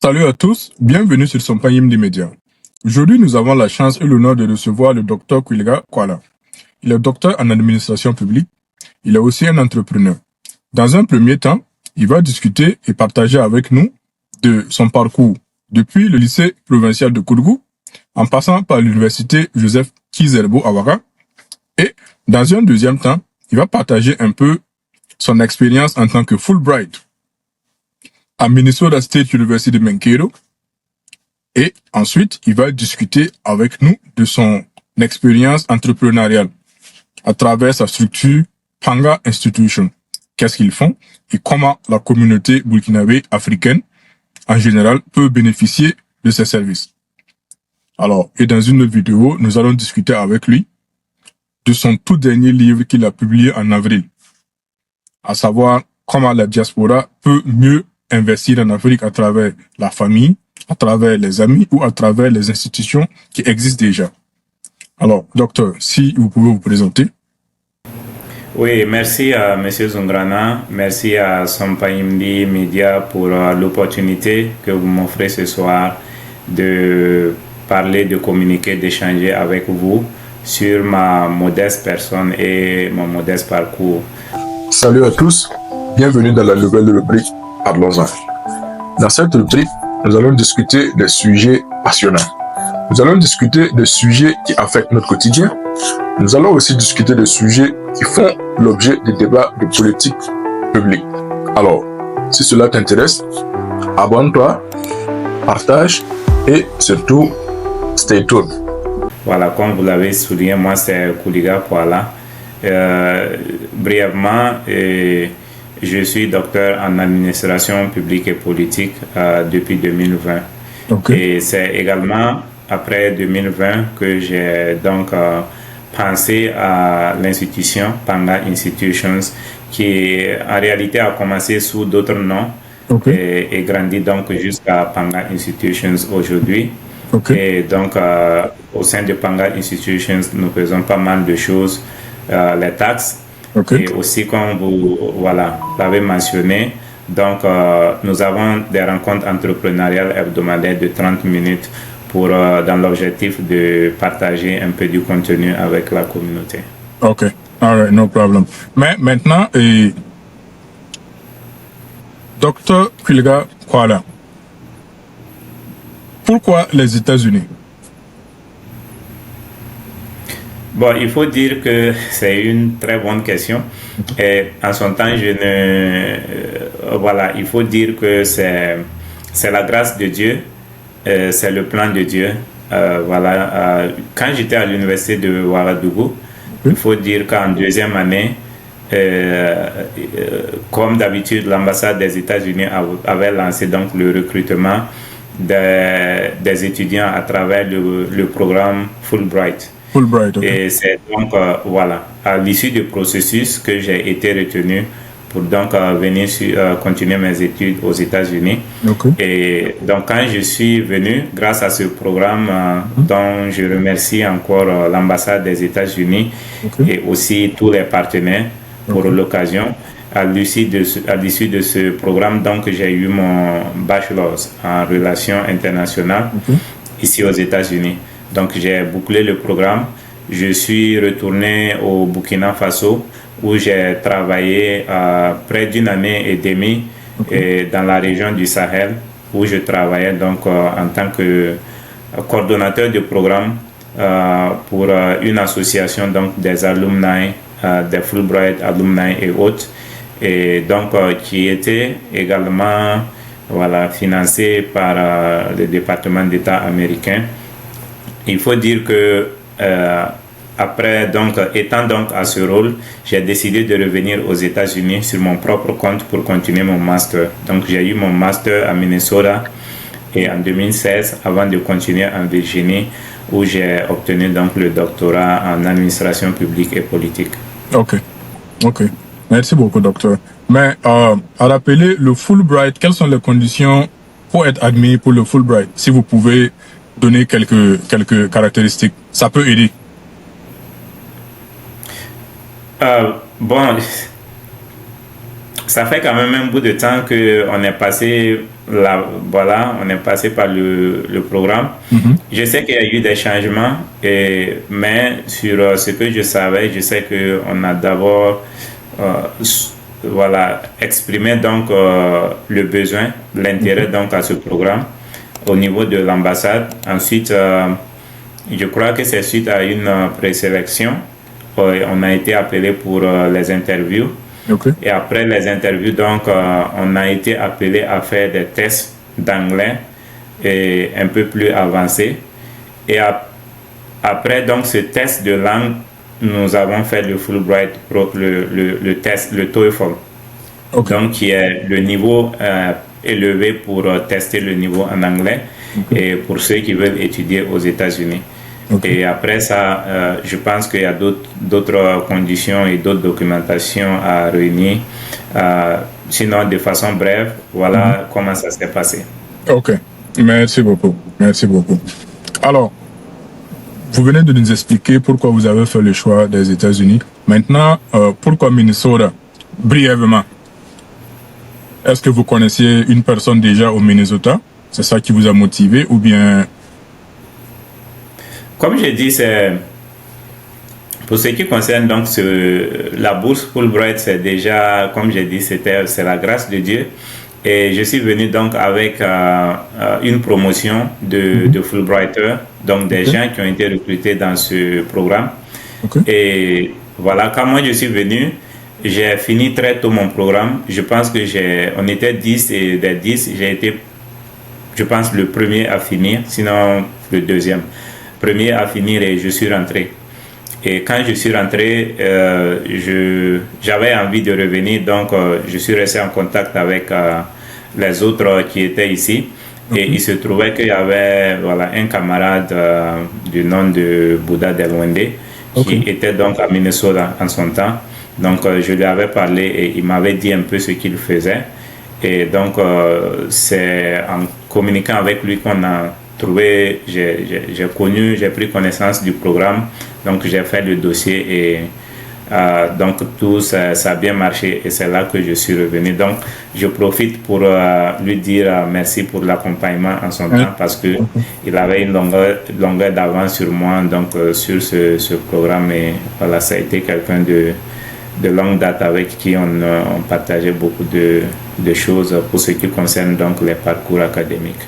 Salut à tous, bienvenue sur son Payim des médias. Aujourd'hui, nous avons la chance et l'honneur de recevoir le docteur Kwilga Kwala. Il est docteur en administration publique. Il est aussi un entrepreneur. Dans un premier temps, il va discuter et partager avec nous de son parcours depuis le lycée provincial de Kourgou, en passant par l'université Joseph Kizerbo Awara. Et dans un deuxième temps, il va partager un peu son expérience en tant que Fulbright à Minnesota State University de Mankato. Et ensuite, il va discuter avec nous de son expérience entrepreneuriale à travers sa structure Panga Institution. Qu'est-ce qu'ils font et comment la communauté burkinabé africaine, en général, peut bénéficier de ces services. Alors, et dans une autre vidéo, nous allons discuter avec lui de son tout dernier livre qu'il a publié en avril, à savoir comment la diaspora peut mieux investir en Afrique à travers la famille, à travers les amis ou à travers les institutions qui existent déjà. Alors, docteur, si vous pouvez vous présenter. Oui, merci à M. Zungrana, merci à Sampayimdi Media pour l'opportunité que vous m'offrez ce soir de parler, de communiquer, d'échanger avec vous sur ma modeste personne et mon modeste parcours. Salut à tous, bienvenue dans la nouvelle rubrique Parlons-en. Dans cette rubrique, nous allons discuter des sujets passionnants. Nous allons discuter des sujets qui affectent notre quotidien. Nous allons aussi discuter des sujets qui font l'objet de débats de politique publique. Alors, si cela t'intéresse, abonne-toi, partage et surtout, stay tuned. Voilà, comme vous l'avez souligné, moi c'est Kwilga Kwala. Brièvement, je suis docteur en administration publique et politique depuis 2020. Okay. Et c'est également après 2020 que j'ai donc pensé à l'institution Panga Institutions, qui en réalité a commencé sous d'autres noms. Okay. Et grandi donc jusqu'à Panga Institutions aujourd'hui. Okay. Et donc au sein de Panga Institutions, nous faisons pas mal de choses, les taxes. Okay. Et aussi, comme vous l'avez mentionné, donc nous avons des rencontres entrepreneuriales hebdomadaires de 30 minutes pour, dans l'objectif de partager un peu du contenu avec la communauté. Ok, alright, no problem. Mais maintenant, Dr. Kwilga Kwala, pourquoi les États-Unis? Bon, il faut dire que c'est une très bonne question. Et en son temps, il faut dire que c'est la grâce de Dieu, c'est le plan de Dieu. Quand j'étais à l'université de Ouagadougou, il faut dire qu'en deuxième année, comme d'habitude, l'ambassade des États-Unis avait lancé donc le recrutement des étudiants à travers le programme Fulbright. Okay. Et c'est donc, à l'issue du processus que j'ai été retenu pour donc venir continuer mes études aux États-Unis. Okay. Et donc, quand je suis venu, grâce à ce programme dont je remercie encore l'ambassade des États-Unis et aussi tous les partenaires pour l'occasion, à l'issue de ce programme, donc j'ai eu mon bachelor en relations internationales ici aux États-Unis. Donc j'ai bouclé le programme, je suis retourné au Burkina Faso où j'ai travaillé près d'une année et demie dans la région du Sahel où je travaillais donc en tant que coordonnateur de programme pour une association donc des alumni, des Fulbright alumni et autres, et donc qui était également financé par le département d'État américain. Il faut dire que après, donc, étant donc à ce rôle, j'ai décidé de revenir aux États-Unis sur mon propre compte pour continuer mon master. Donc, j'ai eu mon master à Minnesota et en 2016 avant de continuer en Virginie où j'ai obtenu donc le doctorat en administration publique et politique. Ok. Merci beaucoup, docteur. Mais à rappeler le Fulbright, quelles sont les conditions pour être admis pour le Fulbright? Si vous pouvez donner quelques caractéristiques, ça peut aider. Bon, ça fait quand même un bout de temps que on est passé là, voilà, on est passé par le programme. Je sais qu'il y a eu des changements, mais sur ce que je savais, je sais que on a d'abord voilà, exprimé donc le besoin, l'intérêt donc à ce programme au niveau de l'ambassade. Ensuite, je crois que c'est suite à une présélection, on a été appelé pour les interviews. Okay. Et après les interviews, donc, on a été appelé à faire des tests d'anglais et un peu plus avancés. Et après donc ce test de langue, nous avons fait le Fulbright, le test, le TOEFL, okay. Donc qui est le niveau élevé pour tester le niveau en anglais, okay. Et pour ceux qui veulent étudier aux États-Unis. Okay. Et après ça, je pense qu'il y a d'autres conditions et d'autres documentations à réunir. Sinon, de façon brève, voilà comment ça s'est passé. Ok, merci beaucoup. Merci beaucoup. Alors, vous venez de nous expliquer pourquoi vous avez fait le choix des États-Unis. Maintenant, pourquoi Minnesota? Brièvement. Est-ce que vous connaissiez une personne déjà au Minnesota? C'est ça qui vous a motivé ou bien... Comme je dis, c'est pour ce qui concerne donc la bourse Fulbright, c'est déjà, comme j'ai dit, c'est la grâce de Dieu. Et je suis venu donc avec une promotion de Fulbrighter, donc des gens qui ont été recrutés dans ce programme. Okay. Et voilà, quand moi je suis venu, j'ai fini très tôt mon programme. Je pense que on était 10 et des 10, j'ai été, je pense, le premier à finir, sinon le deuxième. Premier à finir et je suis rentré. Et quand je suis rentré, j'avais envie de revenir, donc je suis resté en contact avec les autres qui étaient ici. Et il se trouvait qu'il y avait voilà, un camarade du nom de Bouddha Delwende qui était donc à Minnesota en son temps. Donc je lui avais parlé et il m'avait dit un peu ce qu'il faisait. Et donc c'est en communiquant avec lui qu'on a trouvé, j'ai pris connaissance du programme, donc j'ai fait le dossier et donc tout ça a bien marché et c'est là que je suis revenu. Donc je profite pour lui dire merci pour l'accompagnement en son temps parce que il avait une longueur d'avance sur moi donc sur ce programme et voilà, ça a été quelqu'un de longue date avec qui on partageait beaucoup de choses pour ce qui concerne donc les parcours académiques.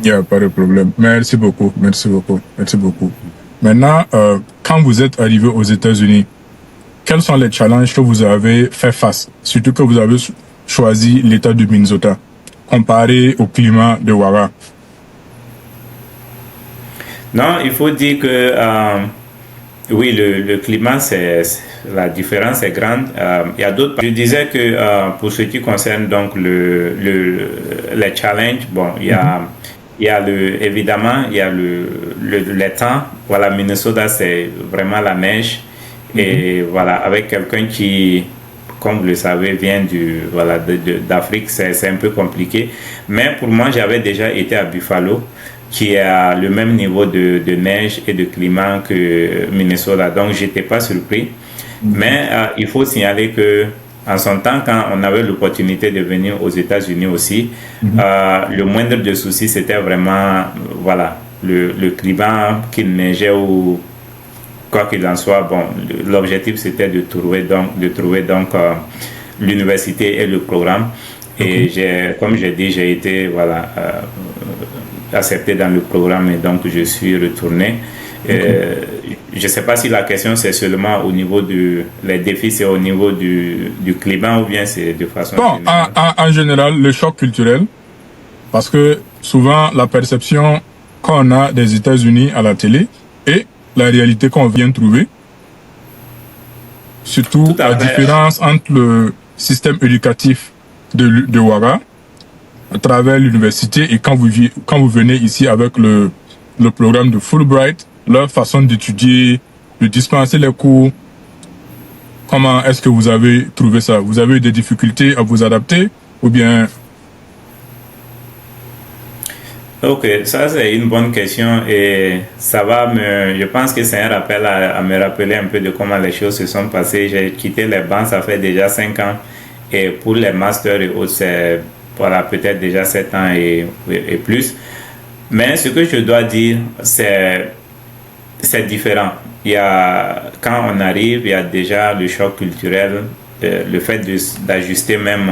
Il n'y a pas de problème. Merci beaucoup, merci beaucoup, merci beaucoup. Maintenant, quand vous êtes arrivé aux États-Unis, quels sont les challenges que vous avez fait face, surtout que vous avez choisi l'État du Minnesota, comparé au climat de Ouaga? Non, il faut dire que oui, le climat, la différence est grande. Il y a d'autres. Je disais que pour ce qui concerne donc les challenges, bon, il y a évidemment, il y a le temps. Voilà, Minnesota, c'est vraiment la neige. Et voilà, avec quelqu'un qui, comme vous le savez, vient d'Afrique, c'est un peu compliqué. Mais pour moi, j'avais déjà été à Buffalo, qui a le même niveau de neige et de climat que Minnesota. Donc, je n'étais pas surpris. Mais il faut signaler que en son temps, quand on avait l'opportunité de venir aux États-Unis aussi, le moindre de soucis, c'était vraiment voilà, le climat, qu'il neigeait ou quoi qu'il en soit. Bon, l'objectif, c'était de trouver donc l'université et le programme. Et comme j'ai dit, j'ai été voilà, accepté dans le programme et donc je suis retourné. Je ne sais pas si la question c'est seulement au niveau les défis, c'est au niveau du climat ou bien c'est de façon générale. En général, le choc culturel, parce que souvent la perception qu'on a des États-Unis à la télé et la réalité qu'on vient trouver, surtout la différence entre le système éducatif de Ouaga à travers l'université et quand vous venez ici avec le programme de Fulbright, leur façon d'étudier, de dispenser les cours. Comment est-ce que vous avez trouvé ça? Vous avez eu des difficultés à vous adapter ou bien? Ok, ça c'est une bonne question et ça je pense que c'est un rappel à me rappeler un peu de comment les choses se sont passées. J'ai quitté les bancs, ça fait déjà 5 ans Et pour les masters et autres, c'est voilà, peut-être déjà 7 ans et plus. Mais ce que je dois dire, c'est différent. Quand on arrive, il y a déjà le choc culturel, le fait d'ajuster même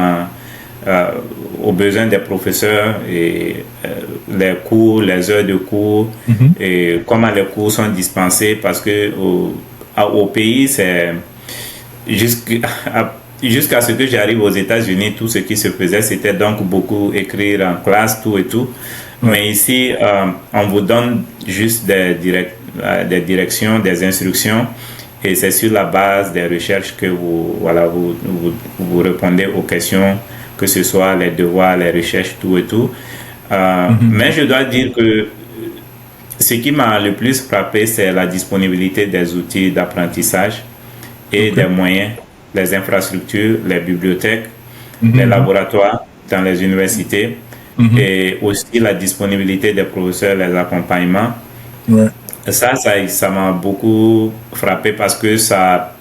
aux besoins des professeurs et les cours, les heures de cours et comment les cours sont dispensés, parce que au pays, c'est jusqu'à ce que j'arrive aux États-Unis, tout ce qui se faisait, c'était donc beaucoup écrire en classe, tout et tout. Mais ici, on vous donne juste des directions, des instructions, et c'est sur la base des recherches que vous répondez aux questions, que ce soit les devoirs, les recherches, tout et tout. Mais je dois dire que ce qui m'a le plus frappé, c'est la disponibilité des outils d'apprentissage et des moyens, les infrastructures, les bibliothèques, les laboratoires dans les universités, et aussi la disponibilité des professeurs, les accompagnements. Ça m'a beaucoup frappé, parce que ça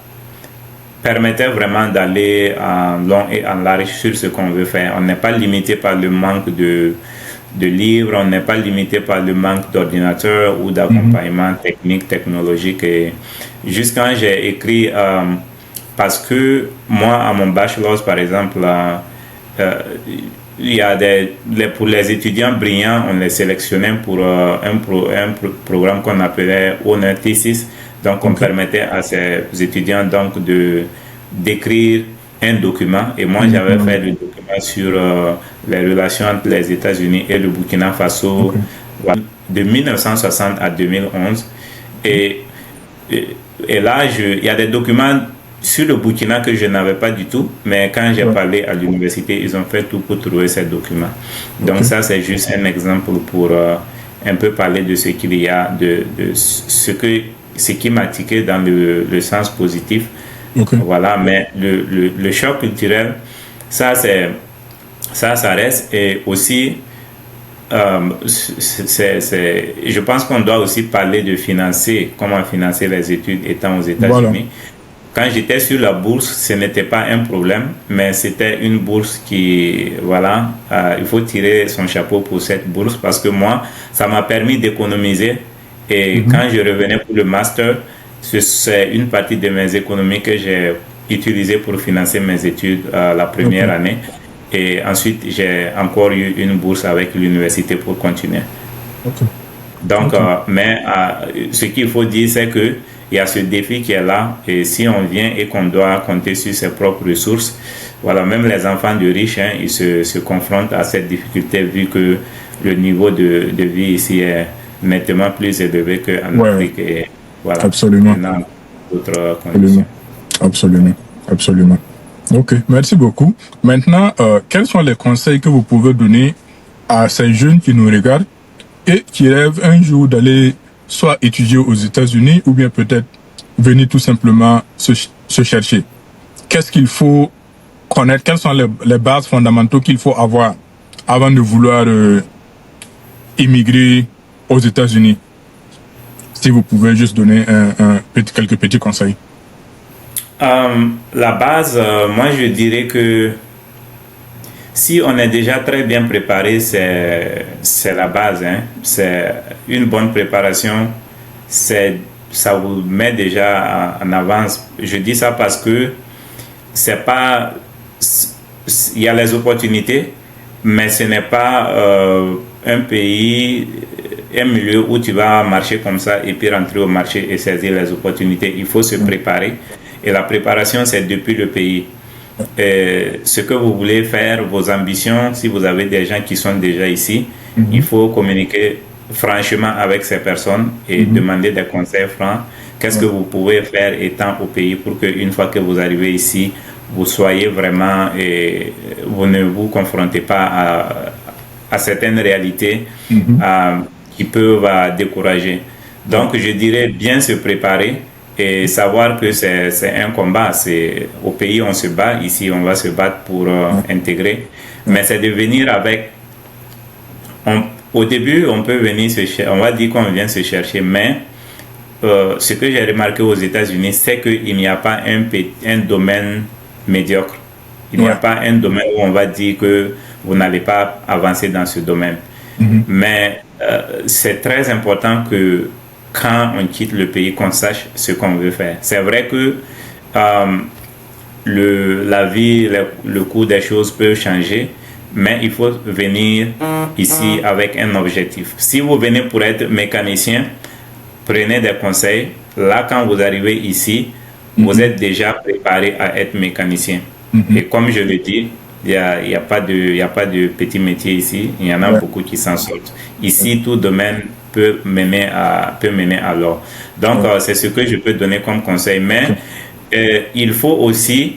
permettait vraiment d'aller en long et en large sur ce qu'on veut faire. On n'est pas limité par le manque de livres, on n'est pas limité par le manque d'ordinateurs ou d'accompagnement technique, technologique. Et juste quand j'ai écrit, parce que moi, à mon bachelor, par exemple, il y a pour les étudiants brillants, on les sélectionnait pour un programme qu'on appelait Honor Thesis. Donc, on permettait à ces étudiants donc d'écrire un document. Et moi, j'avais fait le document sur les relations entre les États-Unis et le Burkina Faso de 1960 à 2011. Et là, il y a des documents sur le Burkina que je n'avais pas du tout, mais quand j'ai parlé à l'université, ils ont fait tout pour trouver ces documents. Donc ça, c'est juste un exemple pour un peu parler de ce qu'il y a, de ce qui m'a tiqué dans le sens positif. Voilà, mais le choc culturel, ça reste. Et aussi, je pense qu'on doit aussi parler de comment financer les études étant aux États-Unis. Quand j'étais sur la bourse, ce n'était pas un problème, mais c'était une bourse qui, il faut tirer son chapeau pour cette bourse, parce que moi, ça m'a permis d'économiser. Et quand je revenais pour le master, c'est une partie de mes économies que j'ai utilisées pour financer mes études la première année. Et ensuite, j'ai encore eu une bourse avec l'université pour continuer. Donc, mais ce qu'il faut dire, c'est que il y a ce défi qui est là, et si on vient et qu'on doit compter sur ses propres ressources, même les enfants de riches, ils se confrontent à cette difficulté, vu que le niveau de vie ici est nettement plus élevé qu'en Afrique. Et absolument. D'autres conditions. Absolument. Ok, merci beaucoup. Maintenant, quels sont les conseils que vous pouvez donner à ces jeunes qui nous regardent et qui rêvent un jour d'aller soit étudier aux États-Unis, ou bien peut-être venir tout simplement se chercher? Qu'est-ce qu'il faut connaître? Quelles sont les bases fondamentales qu'il faut avoir avant de vouloir immigrer aux États-Unis? Si vous pouvez juste donner quelques petits conseils. La base, moi je dirais que si on est déjà très bien préparé, c'est la base. C'est une bonne préparation. Ça vous met déjà en avance. Je dis ça parce que c'est pas... Il y a les opportunités, mais ce n'est pas un pays, un milieu où tu vas marcher comme ça et puis rentrer au marché et saisir les opportunités. Il faut se préparer. Et la préparation, c'est depuis le pays. Ce que vous voulez faire, vos ambitions, si vous avez des gens qui sont déjà ici, il faut communiquer franchement avec ces personnes et demander des conseils francs. Qu'est-ce que vous pouvez faire étant au pays pour qu'une fois que vous arrivez ici, vous soyez vraiment et vous ne vous confrontez pas à certaines réalités qui peuvent décourager. Donc, je dirais bien se préparer et savoir que c'est un combat. Au pays, on se bat. Ici, on va se battre pour intégrer. Mais c'est de venir avec... Au début, on peut venir on va dire qu'on vient se chercher, mais ce que j'ai remarqué aux États-Unis, c'est qu'il n'y a pas un domaine médiocre. Il n'y a pas un domaine où on va dire que vous n'allez pas avancer dans ce domaine. Mais c'est très important que quand on quitte le pays, qu'on sache ce qu'on veut faire. C'est vrai que la vie, le cours des choses peut changer, mais il faut venir ici avec un objectif. Si vous venez pour être mécanicien, prenez des conseils. Là, quand vous arrivez ici, vous êtes déjà préparé à être mécanicien. Et comme je le dis, il n'y a pas de petit métier ici. Il y en a beaucoup qui s'en sortent. Ici, tout domaine peut mener à l'or. Donc, c'est ce que je peux donner comme conseil. Mais il faut aussi...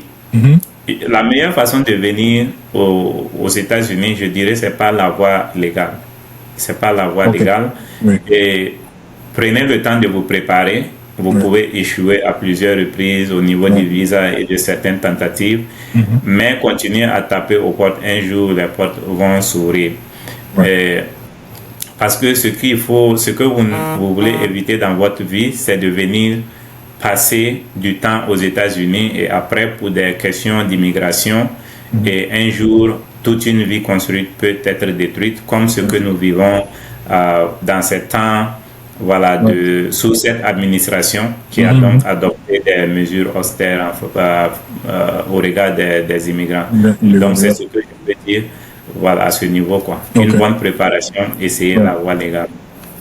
La meilleure façon de venir aux États-Unis, je dirais, c'est pas la voie légale. C'est pas la voie légale. Et prenez le temps de vous préparer. Vous pouvez échouer à plusieurs reprises au niveau du visa et de certaines tentatives, mais continuez à taper aux portes. Un jour, les portes vont s'ouvrir. Parce que ce que vous voulez éviter dans votre vie, c'est de venir passer du temps aux États-Unis et après, pour des questions d'immigration, et un jour, toute une vie construite peut être détruite, comme ce que nous vivons dans ces temps. Voilà, sous cette administration qui a donc adopté des mesures austères au regard des immigrants. Donc, c'est ce que je peux dire, voilà, à ce niveau, quoi. Une bonne préparation, essayer la voie légale.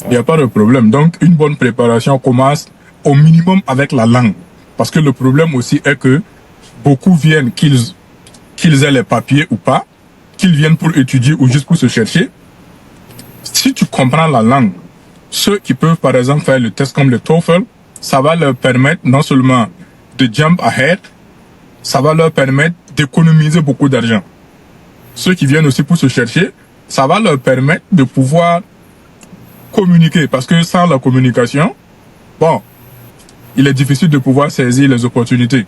Il n'y a pas de problème. Donc, une bonne préparation commence au minimum avec la langue. Parce que le problème aussi est que beaucoup viennent, qu'ils aient les papiers ou pas, qu'ils viennent pour étudier ou juste pour se chercher. Si tu comprends la langue, ceux qui peuvent, par exemple, faire le test comme le TOEFL, ça va leur permettre non seulement de jump ahead, ça va leur permettre d'économiser beaucoup d'argent. Ceux qui viennent aussi pour se chercher, ça va leur permettre de pouvoir communiquer. Parce que sans la communication, bon, il est difficile de pouvoir saisir les opportunités.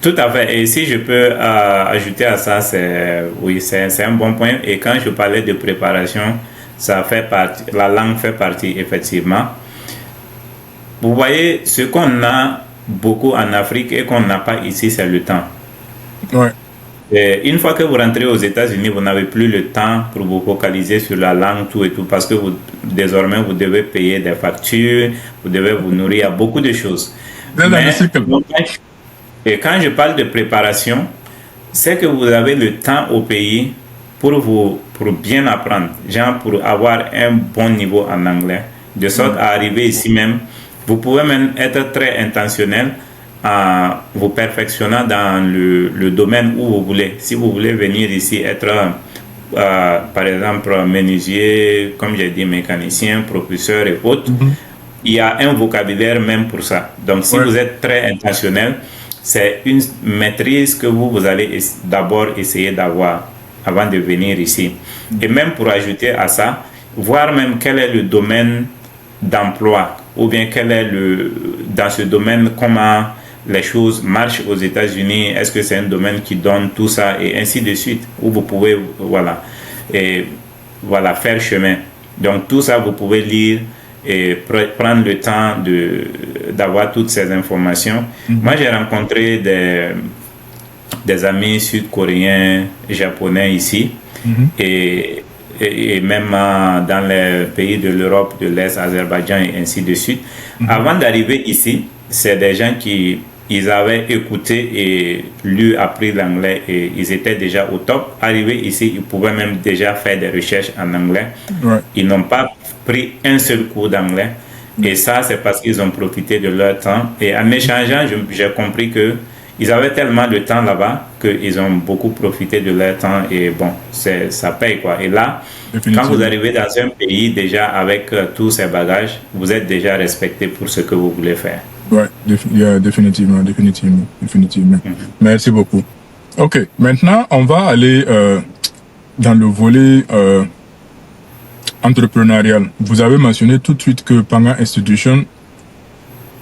Tout à fait. Et si je peux ajouter à ça, c'est un bon point. Et quand je parlais de préparation, ça fait partie, la langue fait partie effectivement. Vous voyez, ce qu'on a beaucoup en Afrique et qu'on n'a pas ici, c'est le temps. Et une fois que vous rentrez aux États-Unis, vous n'avez plus le temps pour vous focaliser sur la langue, tout et tout, parce que désormais, vous devez payer des factures, vous devez vous nourrir à beaucoup de choses. Et quand je parle de préparation, c'est que vous avez le temps au pays pour bien apprendre, genre pour avoir un bon niveau en anglais, de sorte à arriver ici même. Vous pouvez même être très intentionnel en vous perfectionnant dans le domaine où vous voulez. Si vous voulez venir ici être, par exemple, menuisier, comme j'ai dit, mécanicien, professeur et autres, il y a un vocabulaire même pour ça. Donc, si vous êtes très intentionnel, c'est une maîtrise que vous allez d'abord essayer d'avoir avant de venir ici. Et même pour ajouter à ça, voir même quel est le domaine d'emploi, ou bien quel est dans ce domaine, comment les choses marchent aux États-Unis, est-ce que c'est un domaine qui donne tout ça, et ainsi de suite, où vous pouvez, faire chemin. Donc tout ça, vous pouvez lire et prendre le temps d'avoir toutes ces informations. Moi, j'ai rencontré des amis sud-coréens, japonais ici, et même dans les pays de l'Europe, de l'Est, Azerbaïdjan et ainsi de suite. Avant d'arriver ici, c'est des gens qui avaient écouté et lu, appris l'anglais et ils étaient déjà au top. Arrivés ici, ils pouvaient même déjà faire des recherches en anglais. Ils n'ont pas pris un seul cours d'anglais. Et ça, c'est parce qu'ils ont profité de leur temps. Et en échangeant, j'ai compris que ils avaient tellement de temps là-bas qu'ils ont beaucoup profité de leur temps et bon, ça paye quoi. Et là, quand vous arrivez dans un pays déjà avec tous ces bagages, vous êtes déjà respecté pour ce que vous voulez faire. Ouais, définitivement. Merci beaucoup. Ok, maintenant on va aller dans le volet entrepreneurial. Vous avez mentionné tout de suite que Panga Institution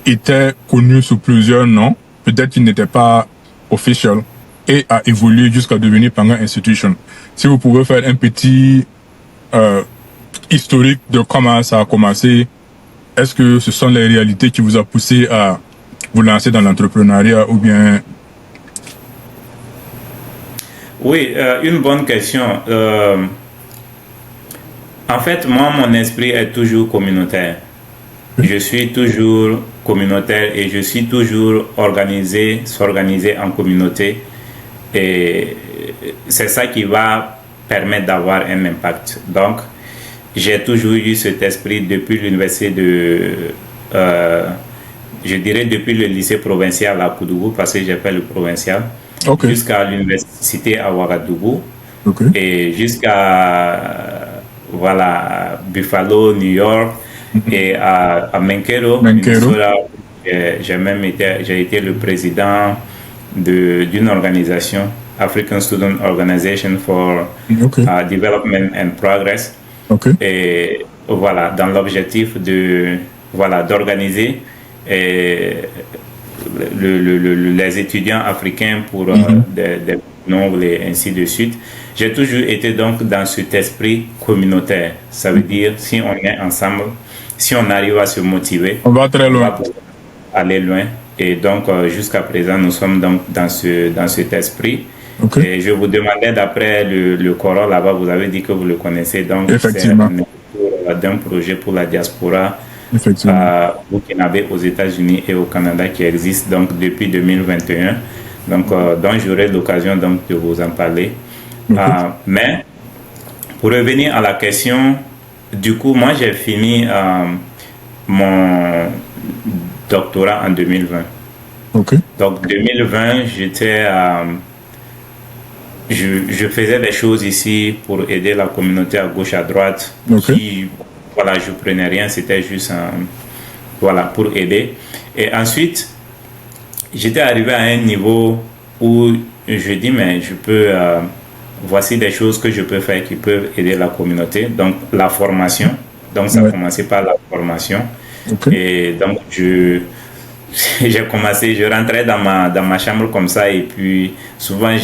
était connu sous plusieurs noms. Peut-être qu'il n'était pas officiel et a évolué jusqu'à devenir Panga Institution. Si vous pouvez faire un petit historique de comment ça a commencé, est-ce que ce sont les réalités qui vous a poussé à vous lancer dans l'entrepreneuriat ou bien Oui, une bonne question. En fait, moi, mon esprit est toujours communautaire. Je suis toujours communautaire et je suis toujours s'organiser en communauté. Et c'est ça qui va permettre d'avoir un impact. Donc, j'ai toujours eu cet esprit depuis l'université je dirais depuis le lycée provincial à Koudougou, parce que j'ai fait le provincial, jusqu'à l'université à Ouagadougou, et jusqu'à Buffalo, New York, et à Menkero, Minnesota. J'ai été le président d'une organisation, African Student Organization for Development and Progress. Et voilà, dans l'objectif d'organiser les étudiants africains pour des nombres et ainsi de suite. J'ai toujours été donc dans cet esprit communautaire. Ça veut dire, si on est ensemble, si on arrive à se motiver, on va très loin. On va aller loin. Et donc, jusqu'à présent, nous sommes donc dans cet esprit. Et je vous demandais, d'après le Coran là-bas, vous avez dit que vous le connaissez. Donc, c'est d'un projet pour la diaspora burkinabé aux États-Unis et au Canada qui existe donc depuis 2021. Donc, dont j'aurai l'occasion donc de vous en parler. Mais pour revenir à la question, du coup, moi j'ai fini mon doctorat en 2020. Donc 2020, je faisais des choses ici pour aider la communauté à gauche, à droite. Je prenais rien, c'était juste pour aider. Et ensuite, j'étais arrivé à un niveau où je dis, mais je peux, voici des choses que je peux faire qui peuvent aider la communauté. Donc, la formation. Donc, ça a commencé par la formation. Et donc, j'ai commencé, je rentrais dans ma chambre comme ça. Et puis, souvent,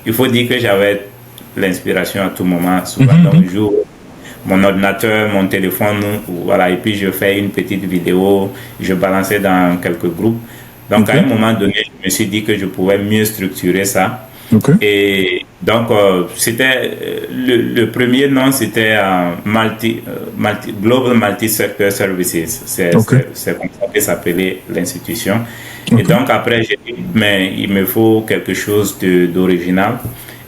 il faut dire que j'avais l'inspiration à tout moment. Souvent, donc, mon ordinateur, mon téléphone, et puis je fais une petite vidéo, je balançais dans quelques groupes. Donc, à un moment donné, je me suis dit que je pouvais mieux structurer ça. Et donc, c'était le premier nom, c'était Global Multi-Sector Services. C'est comme ça que s'appelait l'institution. Et donc, après, j'ai dit, mais il me faut quelque chose d'original.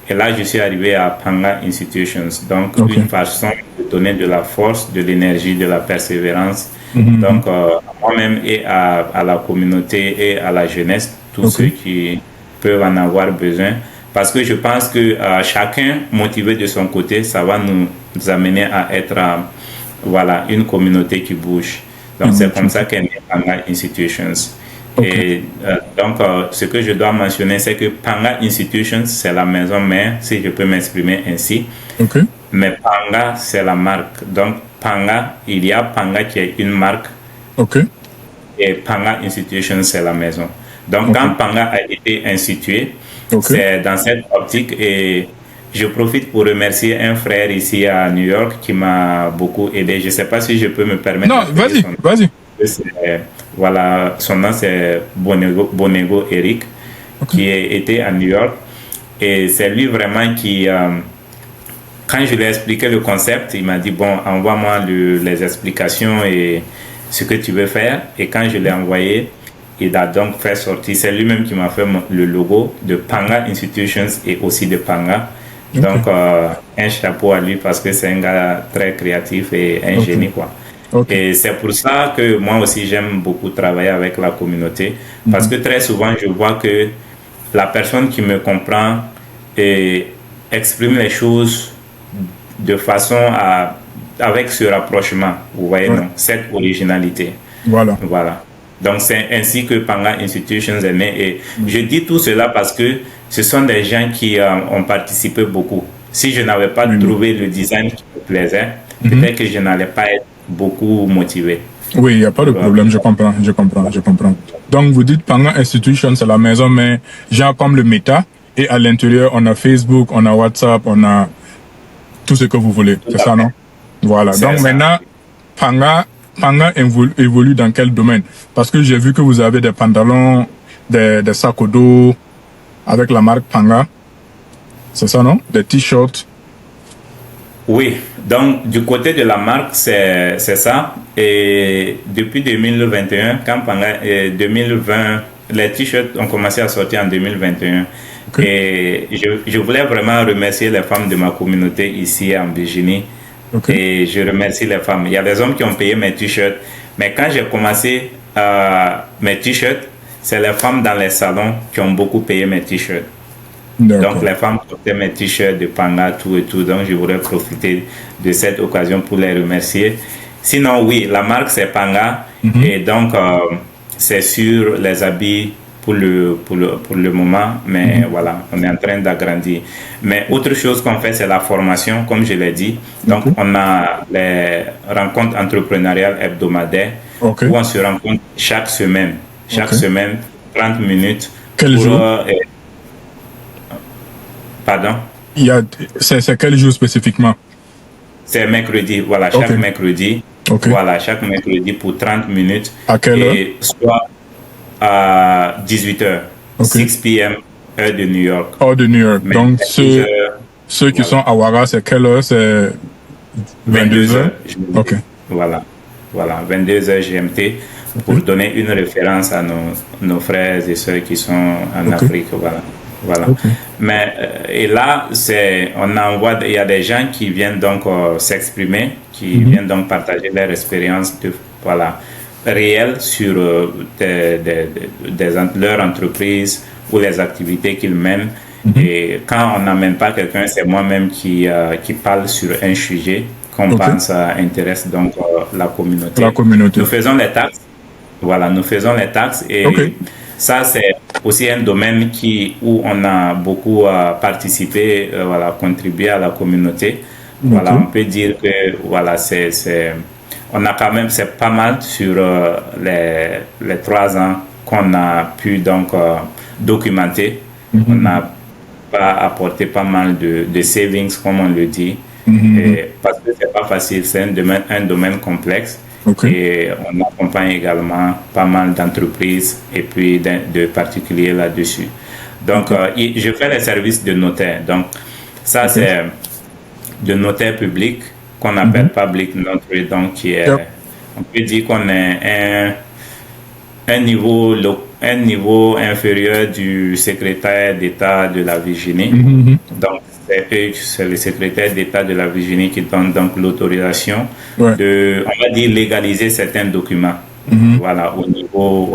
Et là, je suis arrivé à Panga Institutions. Donc, une façon de donner de la force, de l'énergie, de la persévérance. Donc, à moi-même et à la communauté et à la jeunesse, tous ceux qui peuvent en avoir besoin. Parce que je pense que chacun motivé de son côté, ça va nous amener à être une communauté qui bouge. Donc, c'est comme ça qu'est né Panga Institutions. Et donc, ce que je dois mentionner, c'est que Panga Institutions, c'est la maison mère, si je peux m'exprimer ainsi. Mais Panga, c'est la marque. Donc, Panga, il y a Panga qui est une marque. Et Panga Institutions, c'est la maison. Donc, quand Panga a été institué, c'est dans cette optique. Et je profite pour remercier un frère ici à New York qui m'a beaucoup aidé. Je ne sais pas si je peux me permettre. Non, vas-y. Son nom c'est Bonego Eric, qui était à New York. Et c'est lui vraiment qui, quand je lui ai expliqué le concept, il m'a dit, bon, envoie-moi les explications et ce que tu veux faire. Et quand je l'ai envoyé, il a donc fait sortir, c'est lui-même qui m'a fait le logo de Panga Institutions et aussi de Panga. Donc, un chapeau à lui parce que c'est un gars très créatif et un génie, quoi. Et c'est pour ça que moi aussi j'aime beaucoup travailler avec la communauté, parce que très souvent je vois que la personne qui me comprend exprime les choses de façon avec ce rapprochement, vous voyez, non, cette originalité. Voilà. Donc c'est ainsi que Panga Institutions est né. Et je dis tout cela parce que ce sont des gens qui ont participé beaucoup. Si je n'avais pas trouvé le design qui me plaisait, peut-être que je n'allais pas être beaucoup motivé. Oui, il n'y a pas de problème, je comprends. Donc, vous dites Panga Institution, c'est la maison, mais genre comme le Meta, et à l'intérieur, on a Facebook, on a WhatsApp, on a tout ce que vous voulez. C'est ça, non? Voilà. Donc, maintenant, Panga évolue dans quel domaine? Parce que j'ai vu que vous avez des pantalons, des sacs au dos avec la marque Panga. C'est ça, non? Les t-shirts. Oui, donc du côté de la marque, c'est ça. Et depuis 2021, quand pendant 2020, les t-shirts ont commencé à sortir en 2021. Okay. Et je voulais vraiment remercier les femmes de ma communauté ici en Virginie. Okay. Et je remercie les femmes. Il y a des hommes qui ont payé mes t-shirts. Mais quand j'ai commencé mes t-shirts, c'est les femmes dans les salons qui ont beaucoup payé mes t-shirts. Donc les femmes portaient mes t-shirts de Panga, tout et tout. Donc je voudrais profiter de cette occasion pour les remercier. Sinon, oui, la marque c'est Panga. Et donc c'est sur les habits pour le moment. Mais voilà, on est en train d'agrandir. Mais autre chose qu'on fait, c'est la formation, comme je l'ai dit. Donc on a les rencontres entrepreneuriales hebdomadaires où on se rencontre chaque semaine. Chaque semaine, 30 minutes. Quel jour? Pardon? C'est quel jour spécifiquement? C'est mercredi, voilà, chaque mercredi. Voilà, chaque mercredi pour 30 minutes. À quelle heure? Soit à 18h, 6 p.m., heure de New York. Heure de New York. Donc, ceux qui sont à Ouara, c'est quelle heure? C'est 22h? Ok. Voilà, 22h GMT pour donner une référence à nos frères et sœurs qui sont en Afrique, voilà. Mais et là, il y a des gens qui viennent donc s'exprimer, qui viennent donc partager leur expérience réelle sur leur entreprise ou les activités qu'ils mènent. Et quand on n'amène pas quelqu'un, c'est moi-même qui parle sur un sujet qu'on pense intéresse donc la communauté. Nous faisons les taxes. Voilà, nous faisons les taxes et ça, c'est aussi un domaine où on a beaucoup participé, contribué à la communauté. Voilà, on peut dire que on a quand même, c'est pas mal sur les 3 ans qu'on a pu donc documenter. On a apporté pas mal de savings, comme on le dit, et parce que c'est pas facile, c'est un domaine complexe. Et on accompagne également pas mal d'entreprises et puis de particuliers là-dessus. Donc, je fais les services de notaire. Donc, ça, c'est de notaire public qu'on appelle public notary. Donc, on peut dire qu'on est un niveau inférieur du secrétaire d'État de la Virginie. Donc, c'est le secrétaire d'État de la Virginie qui donne donc l'autorisation de, on va dire, légaliser certains documents. Voilà, au niveau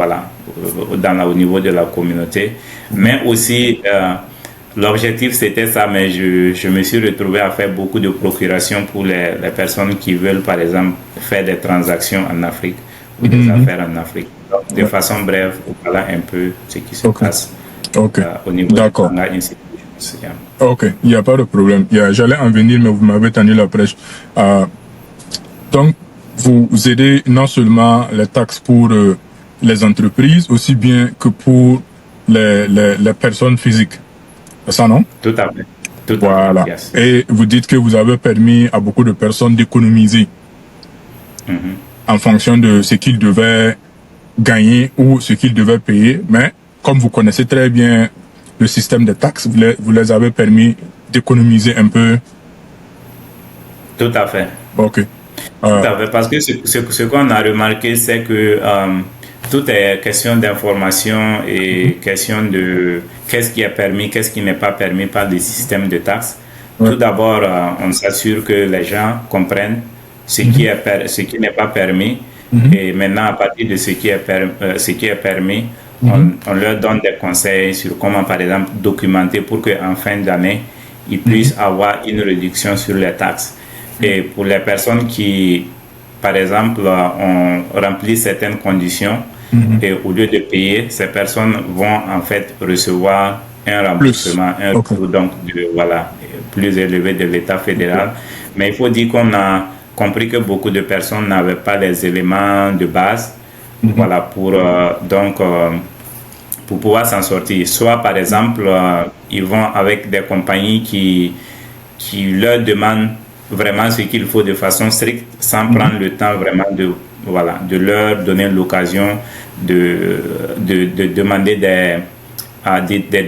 de la communauté. Mais aussi, l'objectif c'était ça, mais je me suis retrouvé à faire beaucoup de procurations pour les personnes qui veulent, par exemple, faire des transactions en Afrique ou des affaires en Afrique. Donc, de façon brève, voilà un peu ce qui se passe au niveau de l'institution. Ok, il n'y a pas de problème. J'allais en venir, mais vous m'avez tendu la prêche. Donc, vous aidez non seulement les taxes pour les entreprises, aussi bien que pour les personnes physiques. C'est ça, non? Tout à fait. Voilà. Yes. Et vous dites que vous avez permis à beaucoup de personnes d'économiser en fonction de ce qu'ils devaient gagner ou ce qu'ils devaient payer. Mais comme vous connaissez très bien le système de taxes, vous les avez permis d'économiser un peu. Tout à fait. Ok. Tout à fait, parce que ce qu'on a remarqué, c'est que tout est question d'information et question de qu'est-ce qui est permis, qu'est-ce qui n'est pas permis par le système de taxes. Tout d'abord, on s'assure que les gens comprennent ce qui n'est pas permis. Et maintenant, à partir de ce qui est permis, on leur donne des conseils sur comment, par exemple, documenter pour qu'en fin d'année, ils puissent avoir une réduction sur les taxes. Et pour les personnes qui, par exemple, ont rempli certaines conditions, et au lieu de payer, ces personnes vont en fait recevoir un remboursement, un coût donc plus élevé de l'État fédéral. Mais il faut dire qu'on a compris que beaucoup de personnes n'avaient pas les éléments de base pour pouvoir s'en sortir. Soit par exemple, ils vont avec des compagnies qui leur demandent vraiment ce qu'il faut de façon stricte, sans prendre le temps vraiment de leur donner l'occasion de demander des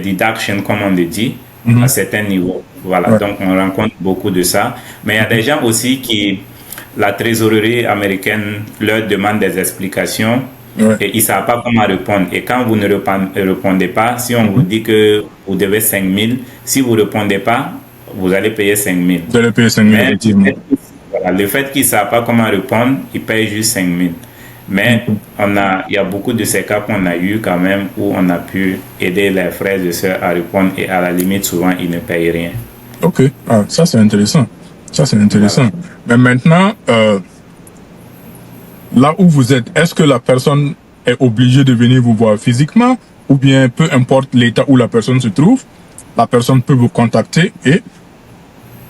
deductions, comme on le dit, à certains niveaux. Voilà, donc on rencontre beaucoup de ça. Mais il y a des gens aussi qui, la trésorerie américaine leur demande des explications et ils ne savent pas comment répondre. Et quand vous ne répondez pas, si on vous dit que vous devez 5 000, si vous ne répondez pas, vous allez payer 5 000. Vous allez payer 5 000, effectivement. Le fait qu'ils ne savent pas comment répondre, ils payent juste 5 000. Mais il y a beaucoup de ces cas qu'on a eu quand même où on a pu aider les frères et sœurs à répondre et à la limite, souvent, ils ne payent rien. Ok, ça c'est intéressant. Ça c'est intéressant. Voilà. Mais maintenant, là où vous êtes, est-ce que la personne est obligée de venir vous voir physiquement ou bien peu importe l'état où la personne se trouve, la personne peut vous contacter et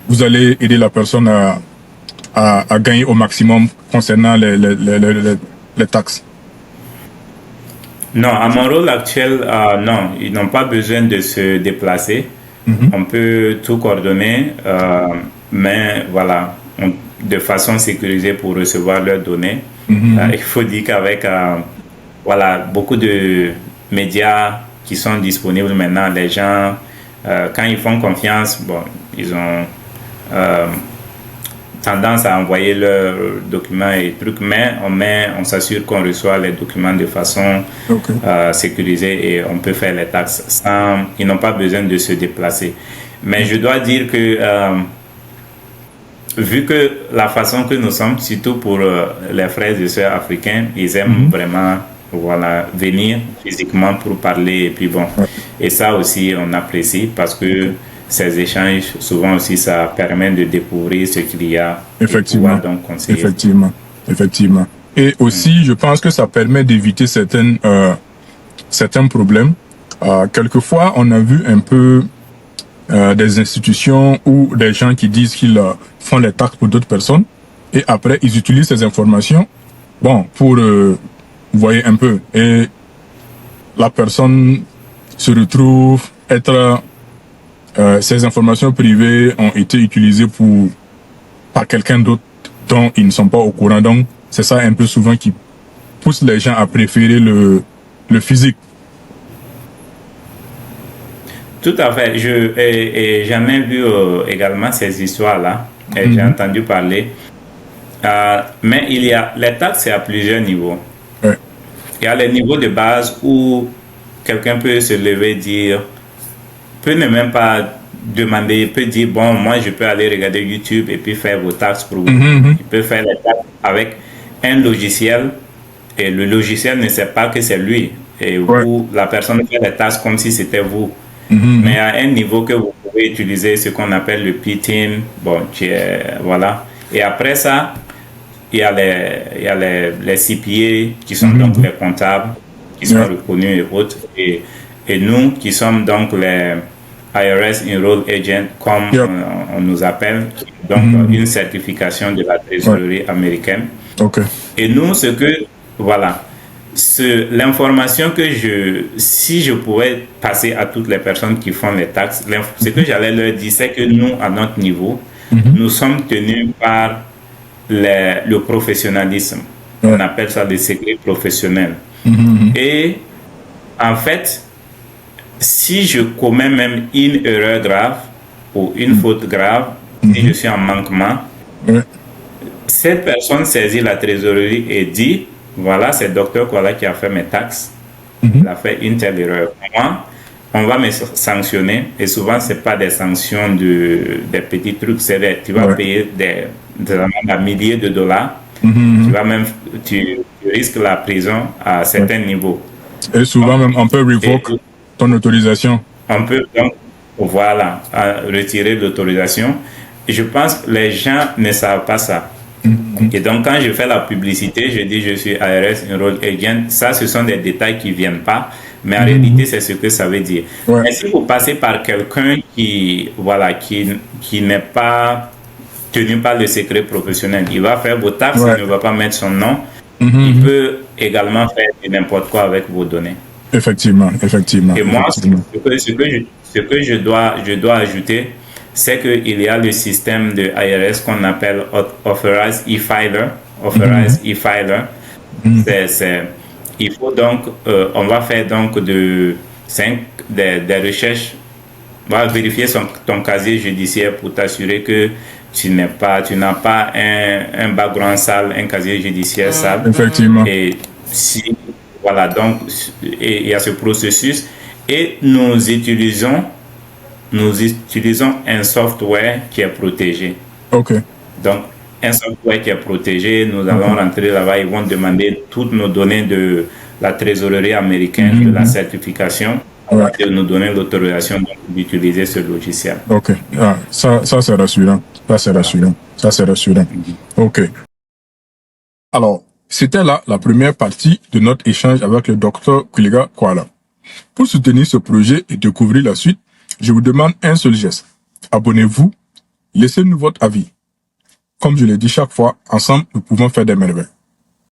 vous allez aider la personne à gagner au maximum concernant les taxes? Non, à mon rôle actuel, non, ils n'ont pas besoin de se déplacer. On peut tout coordonner, mais voilà, de façon sécurisée pour recevoir leurs données. Il faut dire qu'avec voilà, beaucoup de médias qui sont disponibles maintenant, les gens, quand ils font confiance, bon, ils ont tendance à envoyer leurs documents et trucs, mais on s'assure qu'on reçoit les documents de façon sécurisée et on peut faire les taxes ils n'ont pas besoin de se déplacer. Mais je dois dire que vu que la façon que nous sommes, surtout pour les frères et sœurs africains, ils aiment vraiment venir physiquement pour parler et puis bon, et ça aussi on apprécie parce que ces échanges, souvent aussi, ça permet de découvrir ce qu'il y a. Effectivement. Donc conseiller. Effectivement. Et aussi, je pense que ça permet d'éviter certains problèmes. Quelquefois, on a vu un peu des institutions ou des gens qui disent qu'ils font les taxes pour d'autres personnes et après, ils utilisent ces informations pour, vous voyez un peu, et la personne se retrouve être... ces informations privées ont été utilisées par quelqu'un d'autre dont ils ne sont pas au courant. Donc, c'est ça un peu souvent qui pousse les gens à préférer le physique. Tout à fait. J'en ai vu également ces histoires-là. Et j'ai entendu parler. Mais il y a les taxes, c'est à plusieurs niveaux. Il y a les niveaux de base où quelqu'un peut se lever et dire... peut ne même pas demander, peut dire, bon, moi je peux aller regarder YouTube et puis faire vos taxes pour vous. Il peut faire les taxes avec un logiciel et le logiciel ne sait pas que c'est lui. Et vous, la personne fait les taxes comme si c'était vous. Mais à un niveau que vous pouvez utiliser ce qu'on appelle le PTIN, voilà. Et après ça, il y a les CPA qui sont donc les comptables, qui sont reconnus et autres. Et nous qui sommes donc les IRS Enrolled Agent, comme on nous appelle, donc une certification de la trésorerie américaine. Et nous, l'information que si je pouvais passer à toutes les personnes qui font les taxes, ce que j'allais leur dire, c'est que nous, à notre niveau, nous sommes tenus par le professionnalisme. On appelle ça des secrets professionnels. Et en fait, si je commets même une erreur grave ou une faute grave, si je suis en manquement, cette personne saisit la trésorerie et dit, voilà, c'est Dr. Kuala qui a fait mes taxes, il a fait une telle erreur. Moi, on va me sanctionner, et souvent, ce n'est pas des sanctions des petits trucs, tu vas payer des milliers de dollars, tu risques la prison à certains niveaux. Et souvent, même, on peut revoke ton autorisation. On peut donc, retirer l'autorisation. Je pense que les gens ne savent pas ça. Et donc, quand je fais la publicité, je dis je suis IRS Enrolled Agent. Ça, ce sont des détails qui ne viennent pas, mais en réalité, c'est ce que ça veut dire. Mais si vous passez par quelqu'un qui n'est pas tenu par le secret professionnel, il va faire vos taxes, il ne va pas mettre son nom. Il peut également faire n'importe quoi avec vos données. Effectivement. Et moi, ce que je dois ajouter, c'est qu'il y a le système de IRS qu'on appelle Authorized E-Filer. Il faut donc, on va faire donc des recherches va vérifier ton casier judiciaire pour t'assurer que tu n'as pas un background sale, un casier judiciaire sale. Effectivement. Et si, voilà, donc, il y a ce processus et nous utilisons un software qui est protégé. Ok. Donc, un software qui est protégé, nous allons rentrer là-bas, ils vont demander toutes nos données de la trésorerie américaine, de la certification, et nous donner l'autorisation d'utiliser ce logiciel. Ok, ça c'est rassurant. Ça c'est rassurant. Ça c'est rassurant. Ok. Alors, c'était là la première partie de notre échange avec le docteur Kwilega Kwala. Pour soutenir ce projet et découvrir la suite, je vous demande un seul geste. Abonnez-vous, laissez-nous votre avis. Comme je l'ai dit chaque fois, ensemble, nous pouvons faire des merveilles.